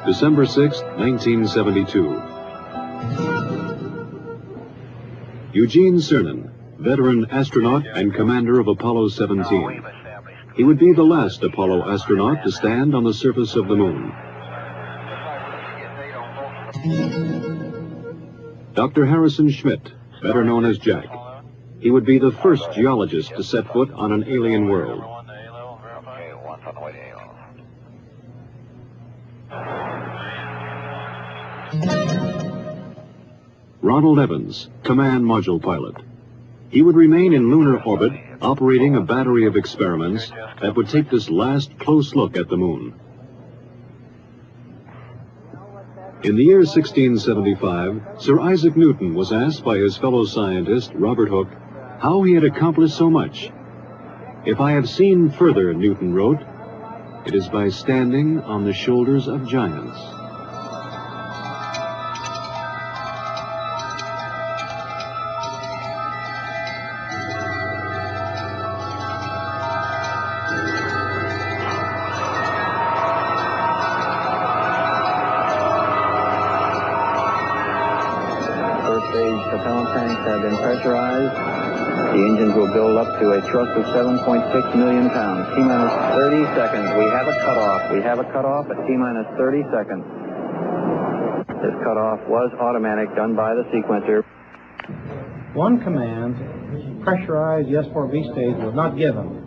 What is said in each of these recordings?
December 6, 1972. Eugene Cernan, veteran astronaut and commander of Apollo-17. He would be the last Apollo astronaut to stand on the surface of the moon. Dr. Harrison Schmitt, better known as Jack. He would be the first geologist to set foot on an alien world. Ronald Evans, command module pilot. He would remain in lunar orbit, operating a battery of experiments that would take this last close look at the moon. In the year 1675, Sir Isaac Newton was asked by his fellow scientist, Robert Hooke, how he had accomplished so much. "If I have seen further," Newton wrote, "it is by standing on the shoulders of giants." Propellant tanks have been pressurized. The engines will build up to a thrust of 7.6 million pounds. T-minus 30 seconds. We have a cutoff. We have a cutoff at T-minus 30 seconds. This cutoff was automatic, done by the sequencer. One command, pressurized S4B stage, was not given.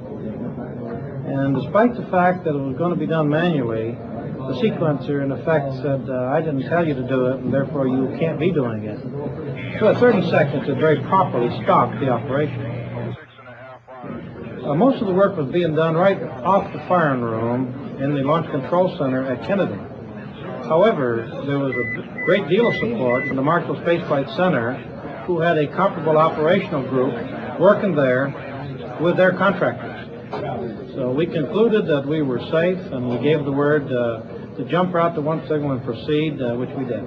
And despite the fact that it was going to be done manually, the sequencer, in effect, said, I didn't tell you to do it, and therefore you can't be doing it. So at 30 seconds, it very properly stopped the operation. Most of the work was being done right off the firing room in the Launch Control Center at Kennedy. However, there was a great deal of support from the Marshall Space Flight Center, who had a comparable operational group working there with their contractors. So we concluded that we were safe, and we gave the word to jump route to one signal and proceed, which we did.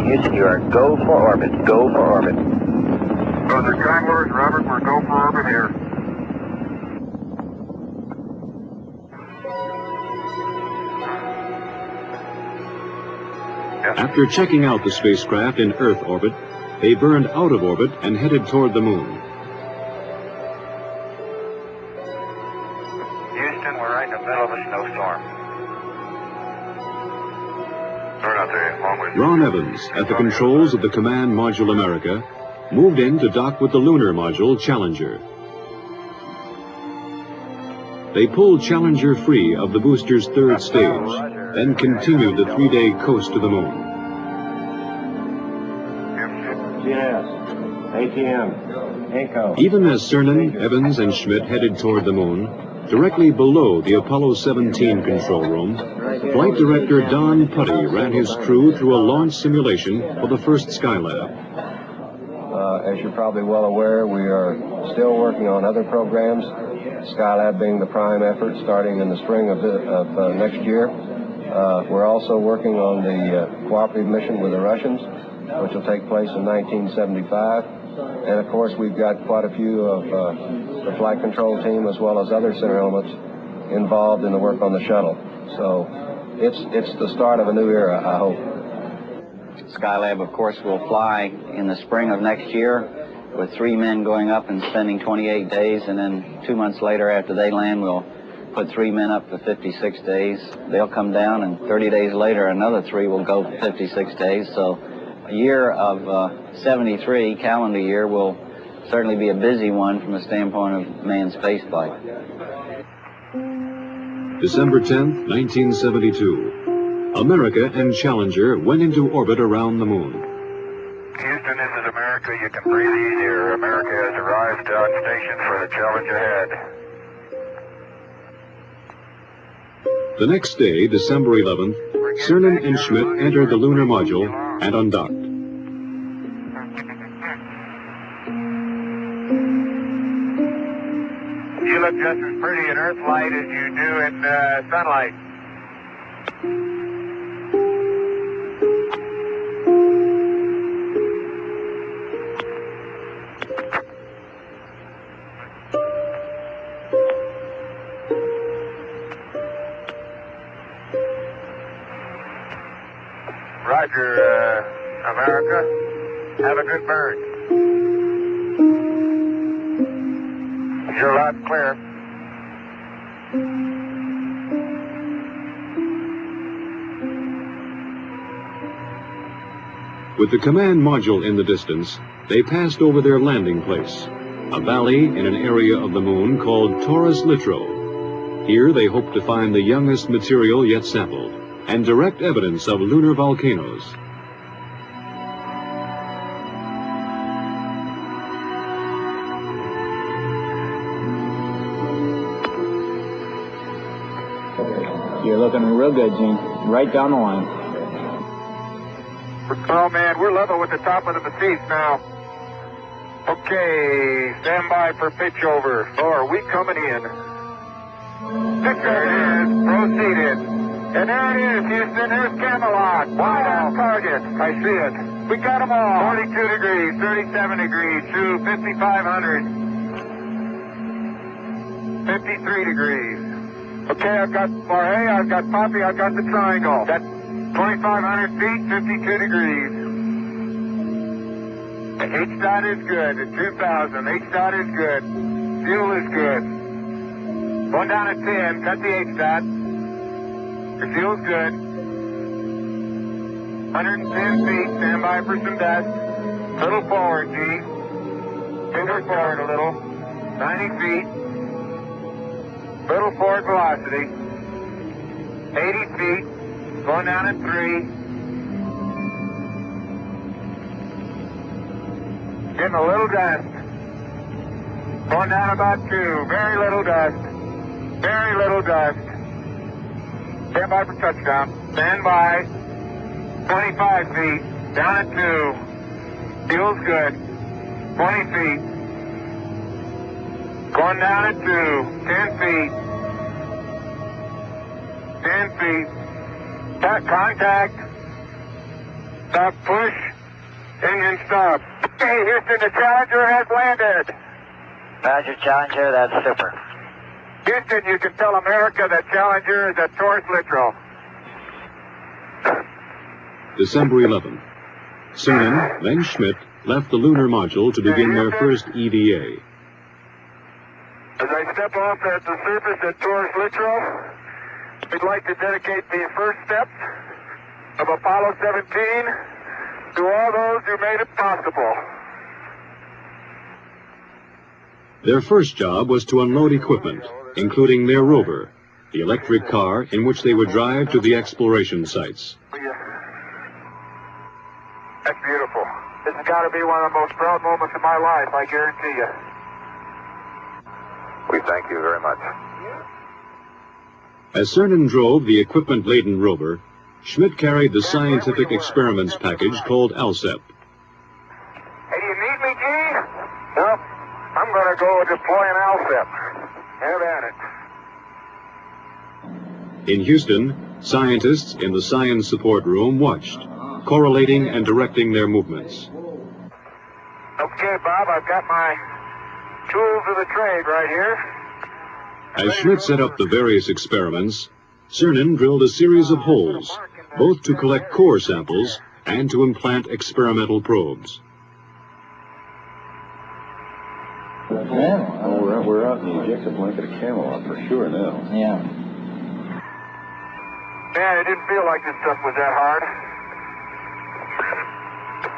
Houston, you are go for orbit. Go for orbit. Those are kind words, Robert. We're go for orbit here. After checking out the spacecraft in Earth orbit, they burned out of orbit and headed toward the moon. Houston, we're right in the middle of a snowstorm. Ron Evans, at the controls of the Command Module America, moved in to dock with the lunar module Challenger. They pulled Challenger free of the booster's third stage, then continued the 3-day coast to the moon. GNS, ATM, ECHO. Even as Cernan, Evans, and Schmitt headed toward the moon, directly below the Apollo-17 control room, Flight Director Don Putty ran his crew through a launch simulation for the first Skylab. As you're probably well aware, we are still working on other programs, Skylab being the prime effort starting in the spring of next year. We're also working on the cooperative mission with the Russians, which will take place in 1975. And of course, we've got quite a few of the flight control team as well as other center elements involved in the work on the shuttle. So it's the start of a new era, I hope. Skylab, of course, will fly in the spring of next year with 3 men going up and spending 28 days, and then 2 months later after they land, we'll put 3 men up for 56 days. They'll come down, and 30 days later, another 3 will go for 56 days. So a year of 73, calendar year, will certainly be a busy one from a standpoint of manned spaceflight. December 10th, 1972. America and Challenger went into orbit around the moon. Houston, this is America. You can breathe easier. America has arrived on station for the challenge ahead. The next day, December 11th, Cernan and Schmitt entered the lunar module and undocked. You look just as pretty in Earth light as you do in sunlight. Roger, America. Have a good burn. You're loud and clear. With the command module in the distance, they passed over their landing place, a valley in an area of the moon called Taurus-Littrow. Here they hoped to find the youngest material yet sampled, and direct evidence of lunar volcanoes. You're looking real good, Gene. Right down the line. Oh, man, we're level with the top of the Pardubice now. Okay, stand by for pitch over. Oh, are we coming in? There it is. Proceeded. And there it is, Houston. Here's Camelot. Wide on target. I see it. We got them all. 42 degrees, 37 degrees, to 5,500. 53 degrees. Okay, I've got Marhay, I've got Poppy, I've got the triangle. That's 2,500 feet, 52 degrees. H-dot is good at 2,000. H-dot is good. Fuel is good. Going down at 10, cut the H-dot. The fuel's good. 110 feet, stand by for some dust. Little forward, G. Finger forward a little. 90 feet. Little forward velocity. 80 feet. Going down at 3. Getting a little dust. Going down about 2. Very little dust. Very little dust. Stand by for touchdown. Stand by. 25 feet. Down at 2. Feels good. 20 feet. Going down at 2. 10 feet. 10 feet. Contact. Stop push. Engine stop. Okay, Houston, the Challenger has landed. Roger, Challenger, that's super. Houston, you can tell America that Challenger is at Taurus-Littrow. December 11th. Cernan, then Schmitt, left the lunar module to begin their first EVA. As I step off at the surface at Taurus-Littrow, we'd like to dedicate the first steps of Apollo-17 to all those who made it possible. Their first job was to unload equipment, including their rover, the electric car in which they would drive to the exploration sites. That's beautiful. This has got to be one of the most proud moments of my life, I guarantee you. We thank you very much. As Cernan drove the equipment-laden rover, Schmitt carried the scientific experiments package called ALSEP. Hey, do you need me, Gene? Nope. I'm going to go deploy an ALSEP. Have at it. In Houston, scientists in the science support room watched, correlating and directing their movements. Okay, Bob, I've got my tools of the trade right here. As Schmitt set up the various experiments, Cernan drilled a series of holes, both to collect core samples and to implant experimental probes. Well, we're out in the ejecta blanket of Camelot for sure now. Yeah. Man, it didn't feel like this stuff was that hard.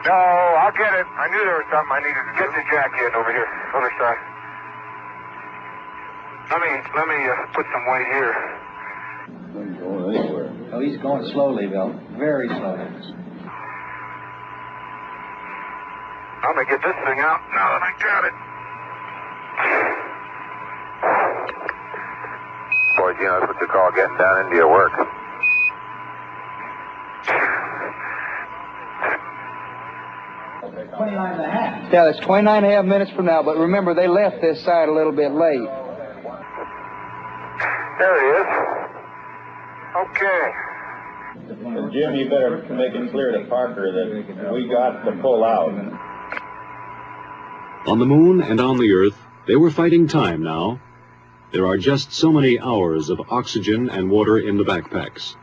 No, I'll get it. I knew there was something I needed to get the jack in over here, other side. Let me put some weight here. Not going anywhere. Oh, he's going slowly, Bill. Very slowly. I'm gonna get this thing out now that I got it. Boy, Gene, You know, that's what you call getting down into your work. Yeah, that's 29 and a half minutes from now, but remember, they left this side a little bit late. There it is. Okay. And Jim, you better make it clear to Parker that we got to pull out. On the moon and on the Earth, they were fighting time now. There are just so many hours of oxygen and water in the backpacks.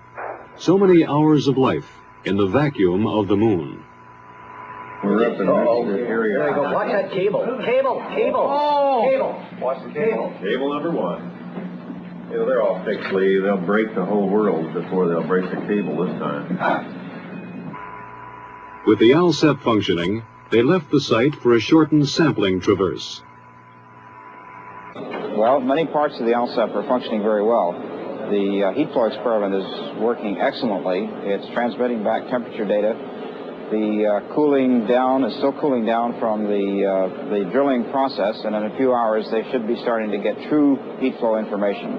So many hours of life in the vacuum of the moon. We're up in the area. There you go. Watch that cable. Cable. Oh! Cable. Watch the cable. Cable number one. You know, they're all fixed, Lee. They'll break the whole world before they'll break the cable this time. With the ALSEP functioning, they left the site for a shortened sampling traverse. Well, many parts of the ALSEP are functioning very well. The heat flow experiment is working excellently. It's transmitting back temperature data. The cooling down is still cooling down from the drilling process, and in a few hours they should be starting to get true heat flow information.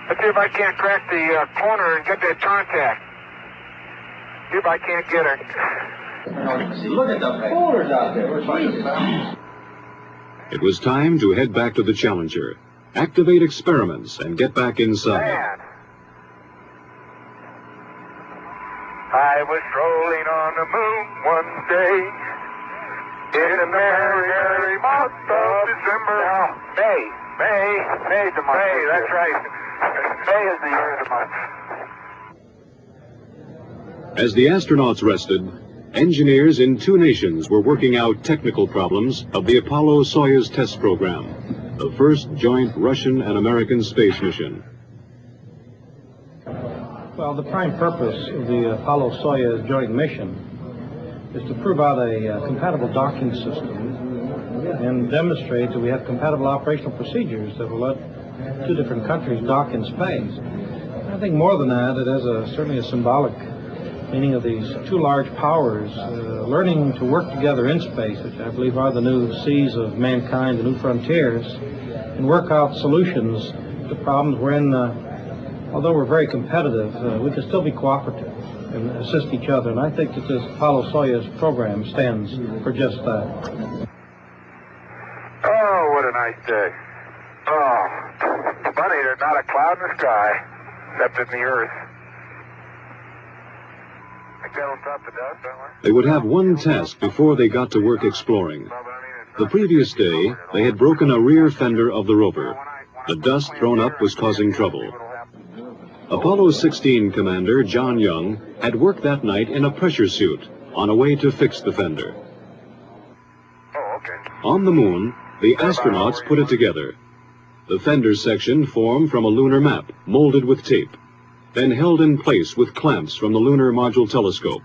Let's see if I can't crack the corner and get that contact. See if I can't get her. Look at the folders out there. Jesus. It was time to head back to the Challenger, activate experiments, and get back inside. Man. I was strolling on the moon one day in the merry, merry month of December. Now, May's the month. May, that's right. May is the year of the month. As the astronauts rested, engineers in 2 nations were working out technical problems of the Apollo-Soyuz test program, the first joint Russian and American space mission. Well, the prime purpose of the Apollo-Soyuz joint mission is to prove out a compatible docking system and demonstrate that we have compatible operational procedures that will let 2 different countries dock in space. I think more than that, it has certainly a symbolic meaning of these 2 large powers learning to work together in space, which I believe are the new seas of mankind, the new frontiers, and work out solutions to problems wherein although we're very competitive, we can still be cooperative and assist each other. And I think that this Apollo-Soyuz program stands for just that. Oh, what a nice day. Oh, funny, there's not a cloud in the sky, except in the Earth. I got on top of the dust, don't we? They would have one task before they got to work exploring. The previous day, they had broken a rear fender of the rover. The dust thrown up was causing trouble. Apollo 16 commander John Young had worked that night in a pressure suit on a way to fix the fender. Oh, okay. On the moon, the astronauts put it together. The fender section formed from a lunar map, molded with tape, then held in place with clamps from the Lunar Module Telescope.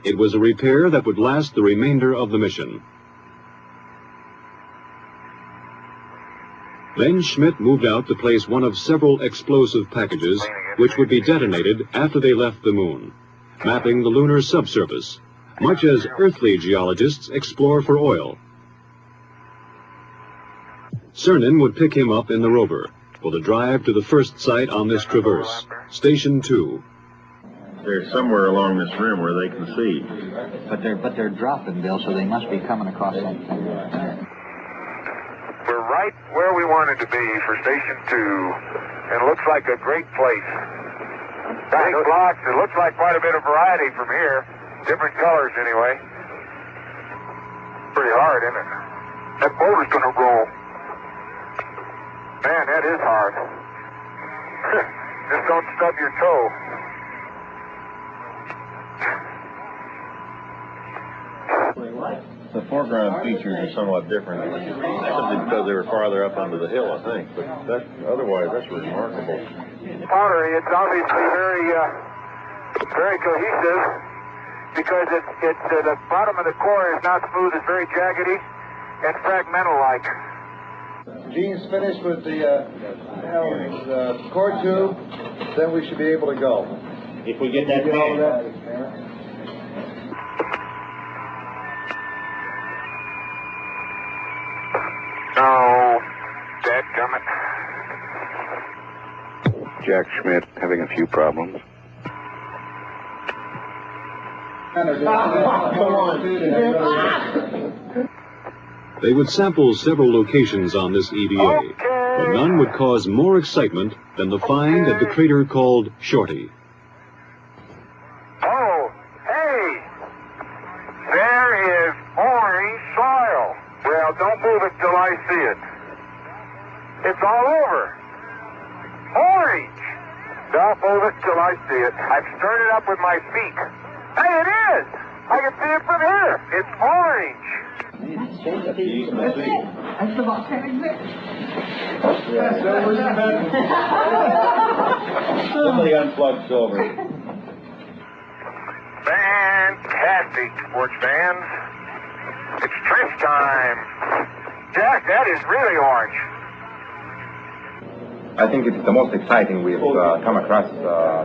It was a repair that would last the remainder of the mission. Then Schmitt moved out to place one of several explosive packages which would be detonated after they left the moon, mapping the lunar subsurface, much as earthly geologists explore for oil. Cernan would pick him up in the rover for the drive to the first site on this traverse, Station 2. They're somewhere along this rim where they can see. But they're dropping, Bill, so they must be coming across something. We're right where we wanted to be for Station 2, and it looks like a great place. Big blocks, it looks like quite a bit of variety from here. Different colors, anyway. Pretty hard, isn't it? That boulder's gonna roll. Man, that is hard. Just don't stub your toe. The foreground features are somewhat different, simply because they were farther up onto the hill, I think. But otherwise, that's remarkable. Pottery, it's obviously very cohesive because it's the bottom of the core is not smooth; it's very jaggedy and fragmental-like. Gene's finished with the core tube, then we should be able to go. If we get that man. No, dadgummit. Jack Schmitt, having a few problems. They would sample several locations on this EVA, but none would cause more excitement than the find at the crater called Shorty. Oh, hey! There is orange soil. Well, don't move it till I see it. It's all over. Orange! Don't move it till I see it. I've stirred it up with my feet. Hey, it is! I can see it from here. It's orange. That's the volcanic mix. Somebody unplugged silver. Fantastic, sports fans. It's trench time. Jack, that is really orange. I think it's the most exciting we've come across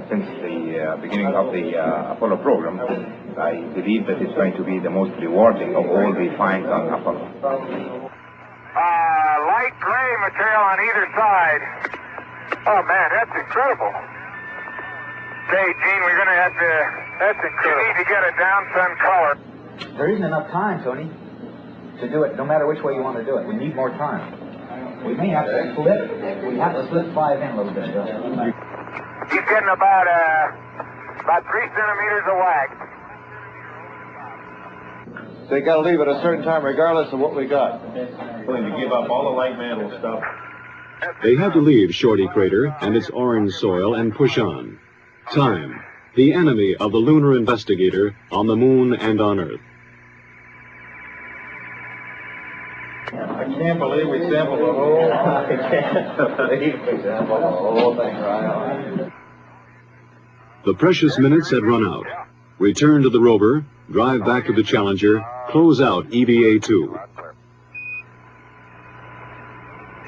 since the beginning of the Apollo program. I believe that it's going to be the most rewarding of all the finds on Apollo. Light gray material on either side. Oh, man, that's incredible. Hey, Gene, we're going to have to... That's incredible. You need to get a down-sun color. There isn't enough time, Tony, to do it no matter which way you want to do it. We need more time. We may have to slip. We have to slip 5 in a little bit. He's getting about 3 centimeters of wax. So you got to leave at a certain time regardless of what we got. Willing to give up all the light mantle stuff. They had to leave Shorty Crater and its orange soil and push on. Time, the enemy of the lunar investigator on the moon and on Earth. I can't believe we sampled the whole... I can't believe we sampled the whole thing right on. The precious minutes had run out. Return to the rover, drive back to the Challenger, close out EVA-2.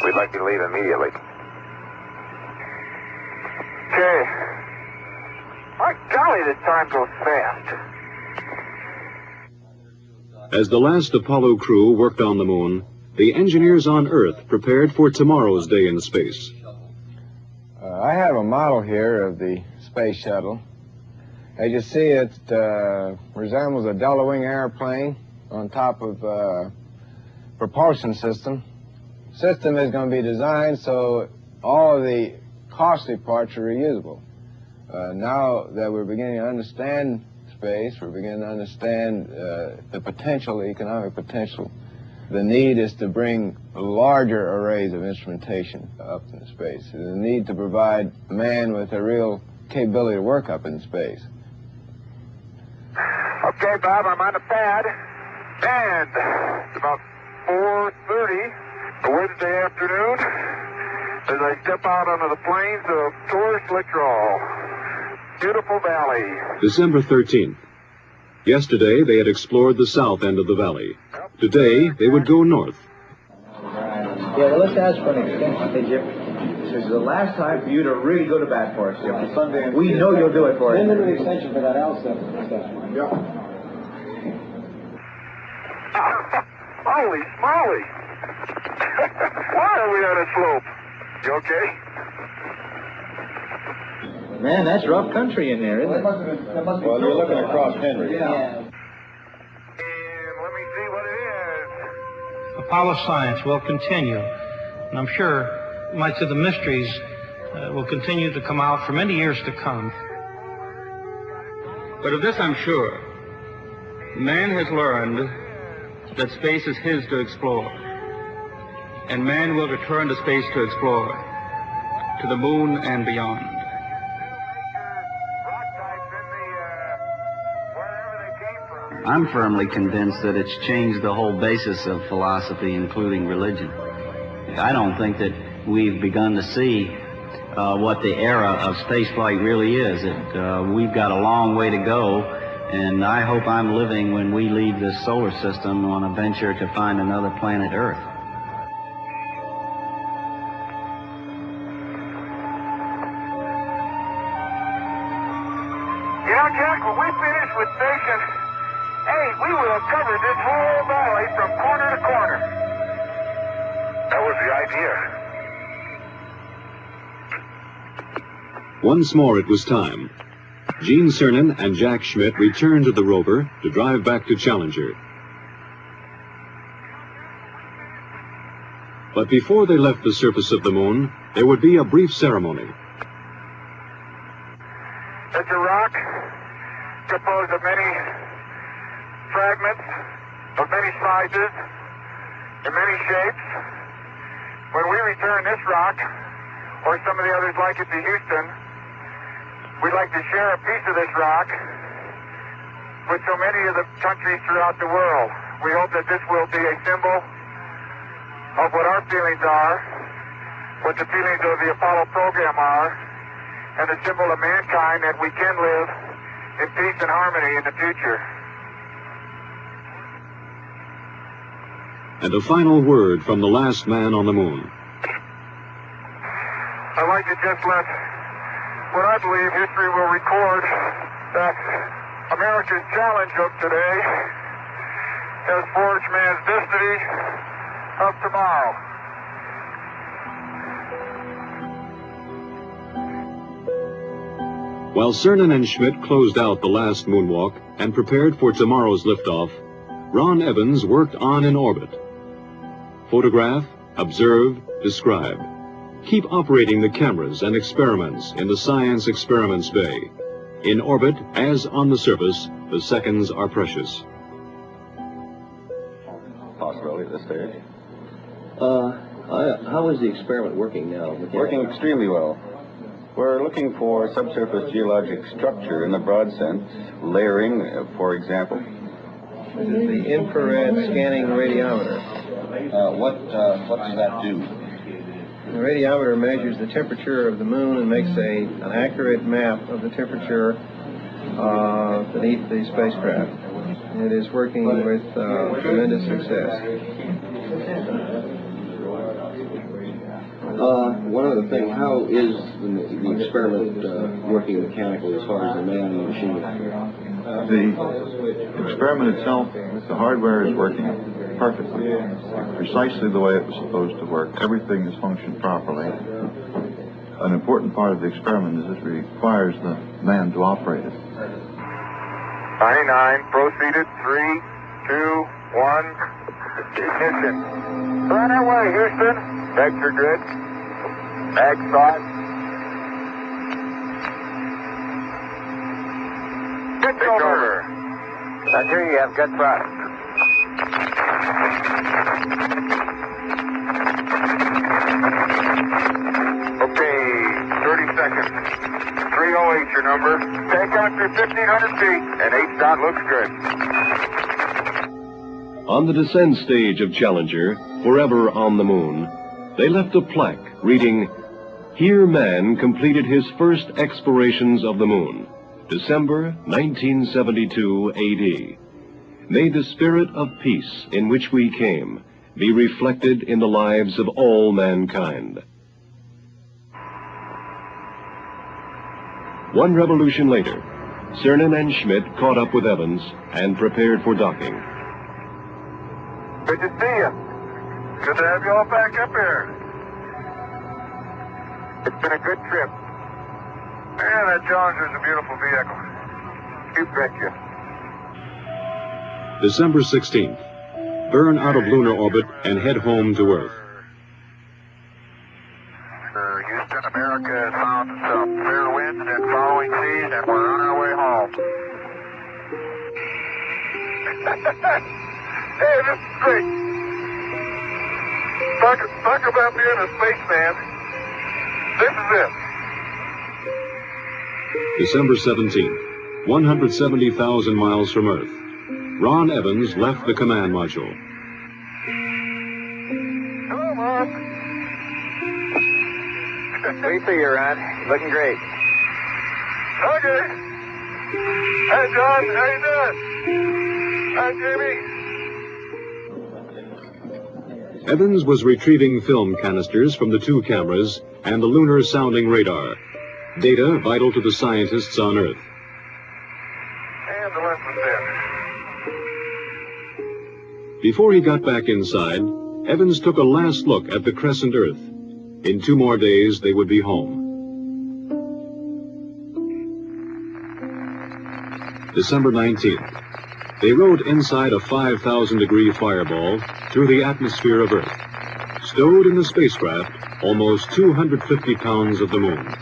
We'd like you to leave immediately. Okay. My golly, this time goes fast. As the last Apollo crew worked on the moon, the engineers on Earth prepared for tomorrow's day in space. I have a model here of the Space Shuttle. As you see, it resembles a double-wing airplane on top of a propulsion system. The system is going to be designed so all of the costly parts are reusable. Now that we're beginning to understand space, we're beginning to understand the potential, the economic potential. The need is to bring larger arrays of instrumentation up in space. The need to provide man with a real capability to work up in space. Okay, Bob, I'm on the pad. And it's about 4:30 Wednesday afternoon as I step out onto the plains of Taurus-Littrow. Beautiful valley. December 13th. Yesterday, they had explored the south end of the valley. Today, they would go north. Yeah, well, let's ask for an extension. Hey, Jim, this is the last time for you to really go to bat for us, Jim. We know you'll do it for us. Send them an extension for that L7 session. Yeah. Holy smoly! Why are we on a slope? You okay? Man, that's rough country in there, isn't it? Well, you're looking across Henry. Yeah. And let me see what it is. Apollo science will continue, and I'm sure much of the mysteries will continue to come out for many years to come. But of this I'm sure. Man has learned that space is his to explore, and man will return to space to explore, to the moon and beyond. I'm firmly convinced that it's changed the whole basis of philosophy, including religion. I don't think that we've begun to see what the era of spaceflight really is. We've got a long way to go, and I hope I'm living when we leave this solar system on a venture to find another planet Earth. You know, Jack, when we finish with station 8, we will have covered this whole valley from corner to corner. That was the idea. Once more it was time. Gene Cernan and Jack Schmitt returned to the rover to drive back to Challenger. But before they left the surface of the moon, there would be a brief ceremony. It's a rock composed of many fragments, of many sizes, in many shapes. When we return this rock, or some of the others like it, to Houston, we'd like to share a piece of this rock with so many of the countries throughout the world. We hope that this will be a symbol of what our feelings are, what the feelings of the Apollo program are, and a symbol of mankind that we can live in peace and harmony in the future. And a final word from the last man on the moon. I'd like to just let what I believe history will record, that America's challenge of today has forged man's destiny of tomorrow. While Cernan and Schmitt closed out the last moonwalk and prepared for tomorrow's liftoff, Ron Evans worked on in orbit. Photograph, observe, describe. Keep operating the cameras and experiments in the Science Experiments Bay. In orbit, as on the surface, the seconds are precious. Possibility at this stage. How is the experiment working now? Working extremely well. We're looking for subsurface geologic structure in the broad sense, layering, for example. This is the infrared scanning radiometer. What does that do? The radiometer measures the temperature of the moon and makes an accurate map of the temperature beneath the spacecraft. It is working with tremendous success. One other thing, how is the experiment working mechanically as far as the man and the machine? The experiment itself, the hardware is working perfectly, precisely the way it was supposed to work. Everything has functioned properly. An important part of the experiment is it requires the man to operate it. 99, proceeded, 3, 2, 1, ignition. Right away, Houston. Vector grid. Mag thought. Good over. That's here you have good thrust. Okay, 30 seconds. 308 your number. Take on through 1,500 feet, and H-dot looks good. On the descent stage of Challenger, forever on the moon, they left a plaque reading, "Here man completed his first explorations of the moon, December 1972 AD. May the spirit of peace in which we came be reflected in the lives of all mankind." One revolution later, Cernan and Schmitt caught up with Evans and prepared for docking. Good to see you. Good to have you all back up here. It's been a good trip. Man, that Challenger's a beautiful vehicle. You betcha. December 16th. Burn out of lunar orbit and head home to Earth. Houston, America has found some fair winds and following seas, and we're on our way home. Hey, this is great. Talk about being a spaceman. This is it. December 17th. 170,000 miles from Earth. Ron Evans left the command module. Hello, Mom. We see you, Ron. Looking great. Okay. Hey, John. How you doing? Hi, Jamie. Evans was retrieving film canisters from the two cameras and the lunar sounding radar. Data vital to the scientists on Earth. And the lessons in. Before he got back inside, Evans took a last look at the crescent Earth. In 2 more days, they would be home. December 19th. They rode inside a 5,000-degree fireball through the atmosphere of Earth. Stowed in the spacecraft, almost 250 pounds of the moon.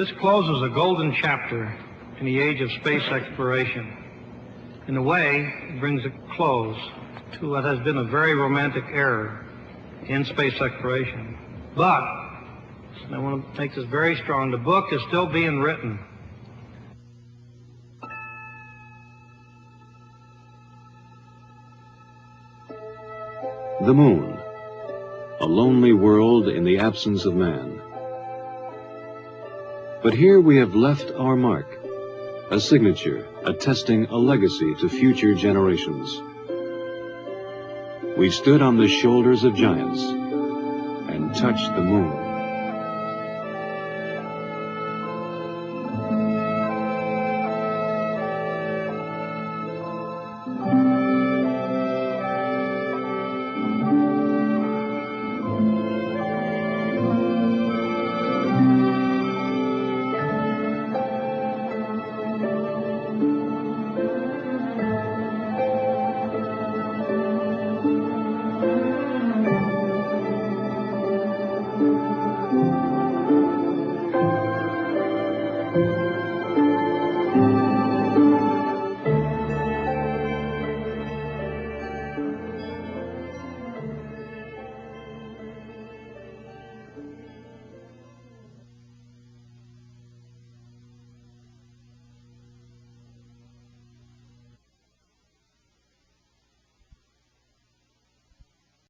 This closes a golden chapter in the age of space exploration. In a way, it brings a close to what has been a very romantic era in space exploration. But, and I want to make this very strong, the book is still being written. The moon, a lonely world in the absence of man. But here we have left our mark, a signature attesting a legacy to future generations. We stood on the shoulders of giants and touched the moon.